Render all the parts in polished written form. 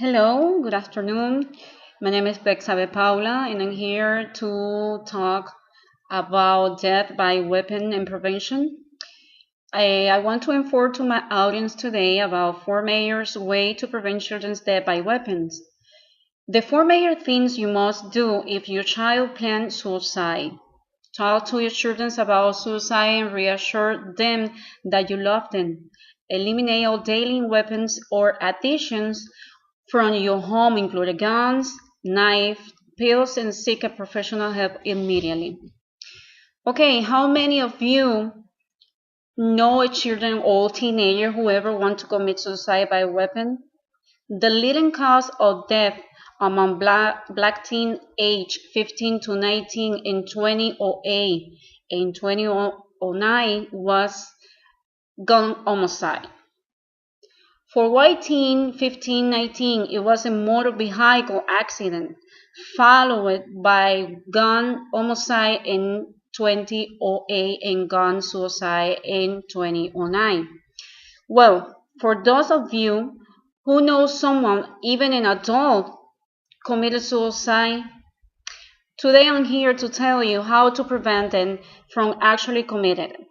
Hello, good afternoon. My name is Bexabe Paula, and I'm here to talk about death by weapon and prevention. I want to inform to my audience today about four major ways to prevent children's death by weapons. The four major things you must do if your child plans suicide. Talk to your children about suicide and reassure them that you love them. Eliminate all daily weapons or additions from your home, including guns, knife, pills, and seek a professional help immediately. Okay, how many of you know a children or teenager who ever want to commit suicide by weapon? The leading cause of death among black teen age 15 to 19 in 2008 and 2009 was gun homicide. For white teen 15-19, it was a motor vehicle accident, followed by gun homicide in 2008 and gun suicide in 2009. Well, for those of you who know someone, even an adult, committed suicide, today I'm here to tell you how to prevent them from actually committing it.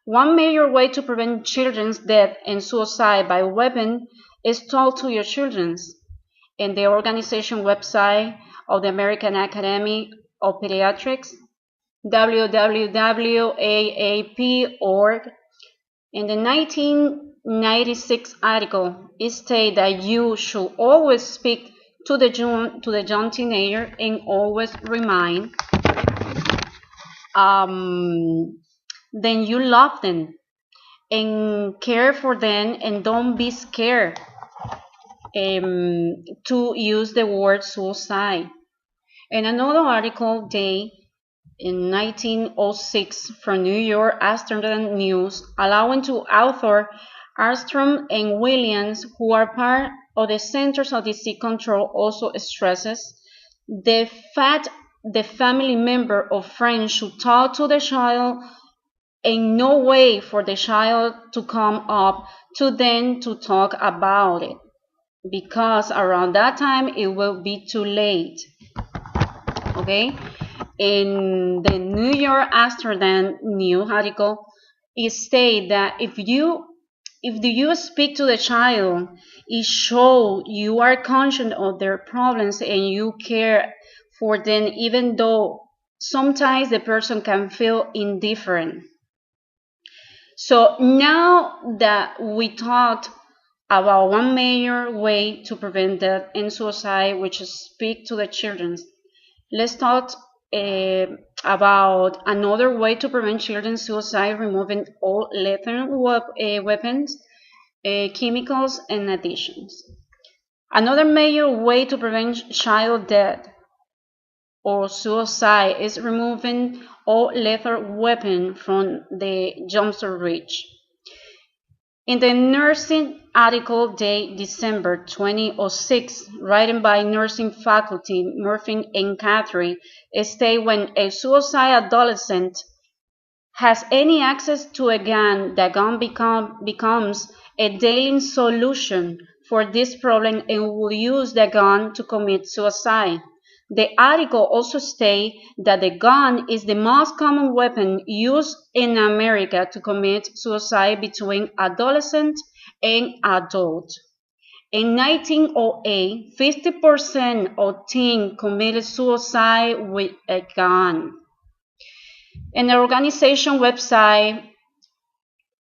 One major way to prevent children's death and suicide by weapon is talk to your children. In the organization website of the American Academy of Pediatrics, www.aap.org, in the 1996 article, it states that you should always speak to the young teenager and always remind then you love them and care for them and don't be scared to use the word suicide. In another article day in 1906 from New York Amsterdam News, allowing to author Armstrong and Williams, who are part of the Centers of Disease Control, also stresses the fact the family member or friend should talk to the child and no way for the child to come up to them to talk about it, because around that time it will be too late. Okay, in the New York Amsterdam News article, it states that if you speak to the child, it shows you are conscious of their problems and you care for them, even though sometimes the person can feel indifferent. So now that we talked about one major way to prevent death and suicide, which is speak to the children, let's talk about another way to prevent children's suicide, removing all lethal weapons, chemicals, and additions. Another major way to prevent child death or suicide is removing all lethal weapons from the jumpsuit reach. In the nursing article dated December 2006, written by nursing faculty Murphy and Catherine, states when a suicide adolescent has any access to a gun, the gun becomes a daily solution for this problem and will use the gun to commit suicide. The article also states that the gun is the most common weapon used in America to commit suicide between adolescents and adults. In 1908, 50% of teens committed suicide with a gun. In the organization website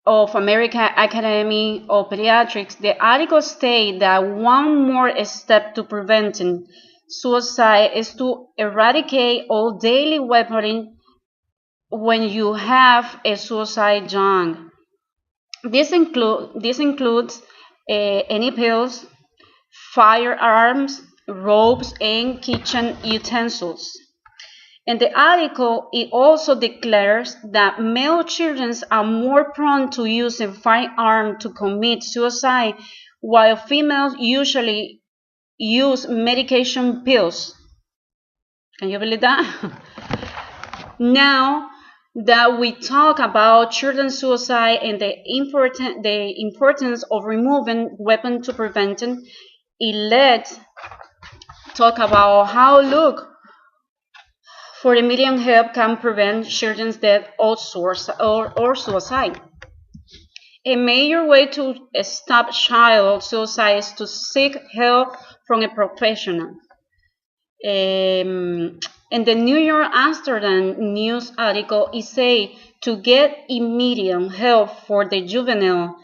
of American Academy of Pediatrics, the article states that one more step to preventing suicide is to eradicate all daily weaponry when you have a suicide young. This includes any pills, firearms, ropes, and kitchen utensils. In the article, it also declares that male children are more prone to using firearms to commit suicide, while females usually use medication pills. Can you believe that? Now that we talk about children's suicide and the importance of removing weapons to prevent it, Let's talk about how look for immediate help can prevent children's death or suicide. A major way to stop child suicide is to seek help from a professional. In the New York Amsterdam news article, it says to get immediate help for the juvenile,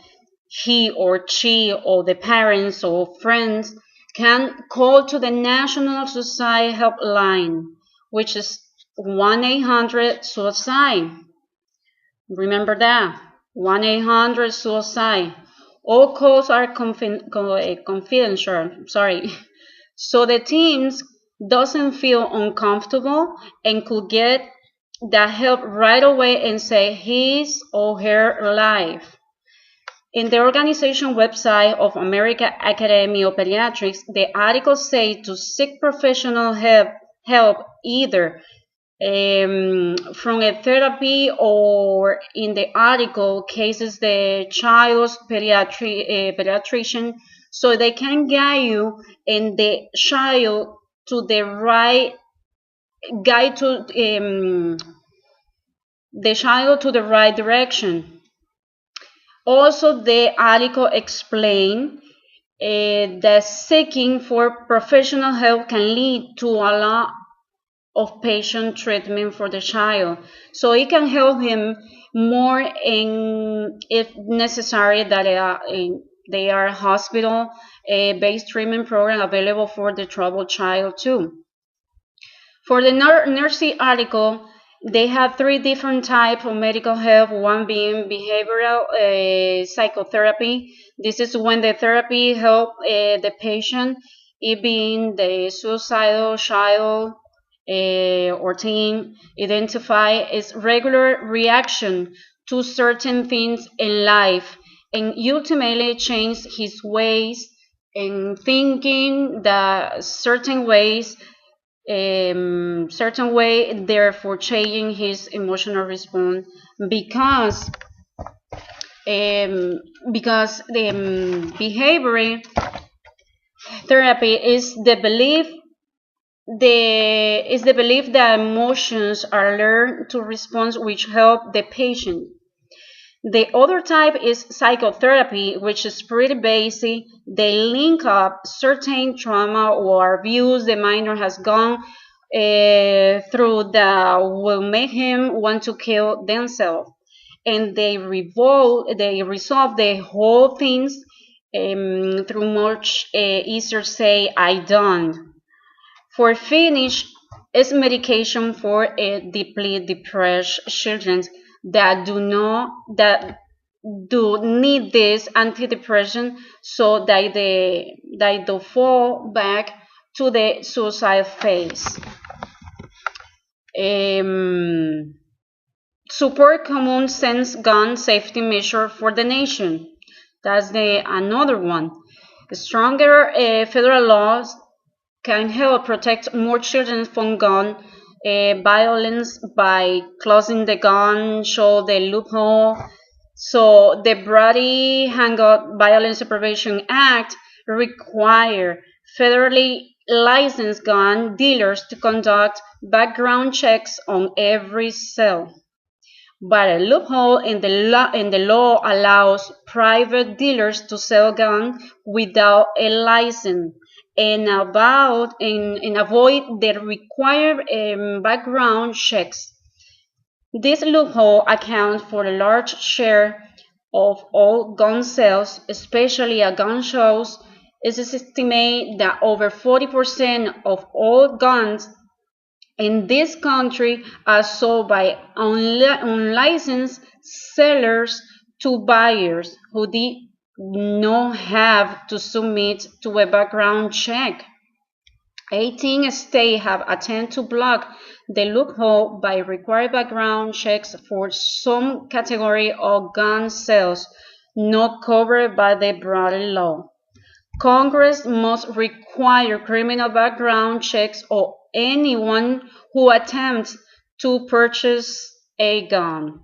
he or she or the parents or friends can call to the National Suicide Helpline, which is 1-800-SUICIDE. Remember that, 1-800-SUICIDE. All calls are confidential, so the teams doesn't feel uncomfortable and could get that help right away and save his or her life. In the organization website of American Academy of Pediatrics, the article says to seek professional help either from a therapy or, in the article, cases the child's pediatrician, so they can guide you and the child to the right direction. Also, the article explained that seeking for professional help can lead to a lot of patient treatment for the child. So it can help him more if necessary that they are hospital-based treatment program available for the troubled child too. For the nursing article, they have 3 different types of medical help, one being behavioral psychotherapy. This is when the therapy help the patient, it being the suicidal child or teen, identify its regular reaction to certain things in life and ultimately change his ways and thinking that certain way, therefore changing his emotional response because the behavioral therapy is the belief that emotions are learned to respond, which help the patient. The other type is psychotherapy, which is pretty basic. They link up certain trauma or abuse the minor has gone through that will make him want to kill themselves, and they resolve the whole things through much easier say I don't. For finish is medication for deeply depressed children that do need this antidepressant, so that they don't fall back to the suicide phase. Support common sense gun safety measure for the nation. That's another one. Stronger federal laws can help protect more children from gun violence by closing the gun show the loophole. So the Brady Handgun Violence Prevention Act require federally licensed gun dealers to conduct background checks on every sale. But a loophole in the law allows private dealers to sell guns without a license and avoid the required background checks. This loophole accounts for a large share of all gun sales, especially at gun shows. It is estimated that over 40% of all guns in this country are sold by unlicensed sellers to buyers who did not have to submit to a background check. 18 states have attempted to block the loophole by requiring background checks for some category of gun sales not covered by the Brady law. Congress must require criminal background checks of anyone who attempts to purchase a gun.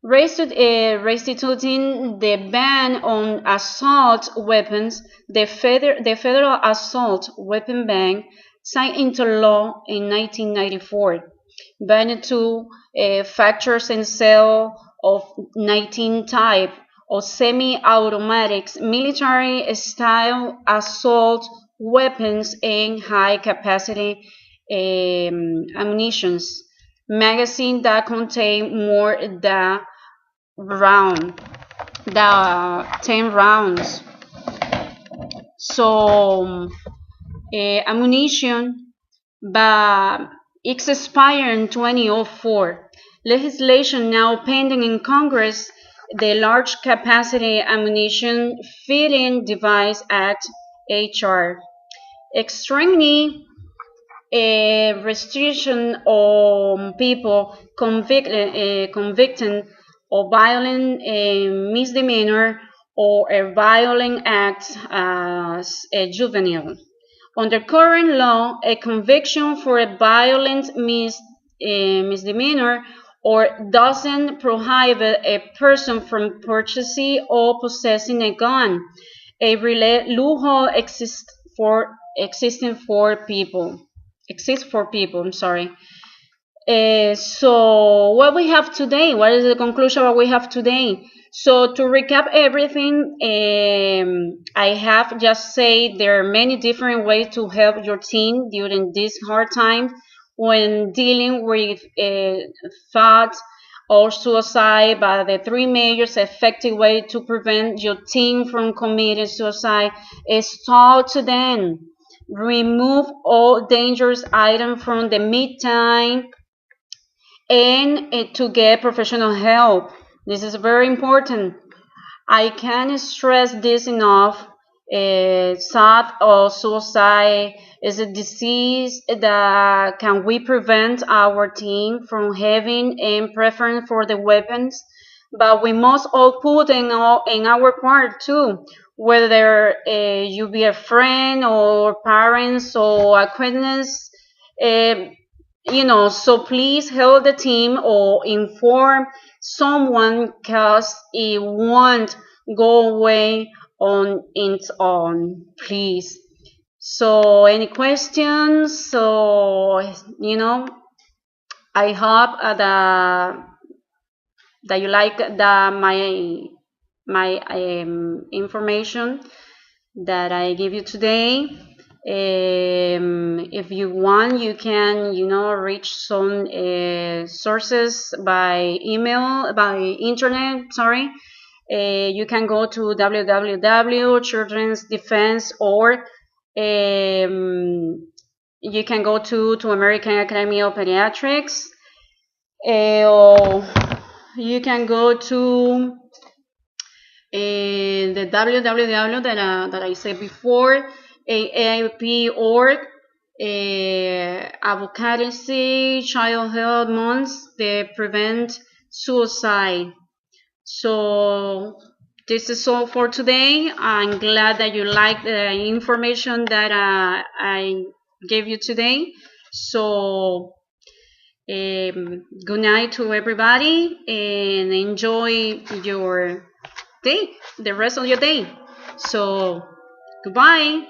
restituting the ban on assault weapons. The Federal Assault Weapon Ban signed into law in 1994, banned two factors and sale of 19 type of semi-automatics military-style assault weapons and high-capacity ammunitions. Magazine that contain more than 10 rounds. So ammunition, but it's expired in 2004. Legislation now pending in Congress, the Large Capacity Ammunition Fitting Device Act, HR. Extremely a restriction on people convicted of violent misdemeanor or a violent act as a juvenile. Under current law, a conviction for a violent misdemeanor or doesn't prohibit a person from purchasing or possessing a gun. A loophole exists for people. I'm sorry. So what we have today, what is the conclusion what we have today? So to recap everything, I have just said there are many different ways to help your teen during this hard time when dealing with thoughts or suicide. But the three major effective ways to prevent your teen from committing suicide is talk to them. Remove all dangerous items from the meantime and to get professional help. This is very important. I can't stress this enough. Thought or suicide is a disease that can we prevent our teen from having a preference for the weapons, but we must all put in our part too, whether you be a friend or parents or acquaintance. So please help the team or inform someone because it won't go away on its own, please. So any questions? So I hope that you like my information that I give you today. If you want, you can reach some sources by email, by internet. Sorry. You can go to www.children's defense, or you can go to American Academy of Pediatrics, or you can go to the www that I said before, AAP.org, Advocacy Child Health Month, they prevent suicide. So this is all for today. I'm glad that you like the information that I gave you today. So good night to everybody and enjoy your day, the rest of your day. So goodbye.